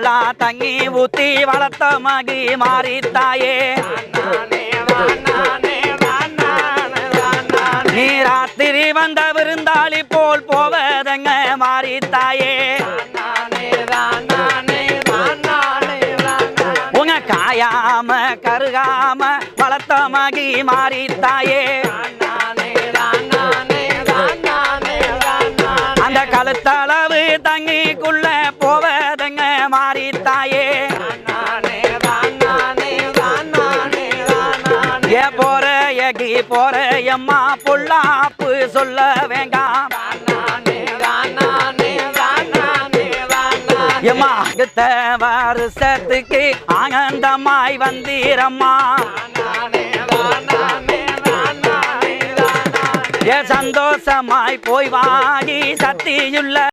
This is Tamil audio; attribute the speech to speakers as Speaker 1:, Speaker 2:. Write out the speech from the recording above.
Speaker 1: கலங்களா தங்கி ஊத்தி வளர்த்த மகி மாறித்தாயே நீ ராத்திரி வந்த விருந்தாளி போல் போவதங்க மாறித்தாயே உங்க காயாம கருகாம வளர்த்த மகி மாறித்தாயே அந்த கழுத்தளவு தங்கிக்குள்ள போவதங்க மாறித்தாயே ஏ போற எகி போற எம்மா பொல்லாப்பு சொல்ல வேண்டாம் எம்மா அடுத்த வருஷத்துக்கு ஆனந்தமாய் வந்தீரம்மா ஏ சந்தோஷமாய் போய் வாங்கி சத்தியுள்ள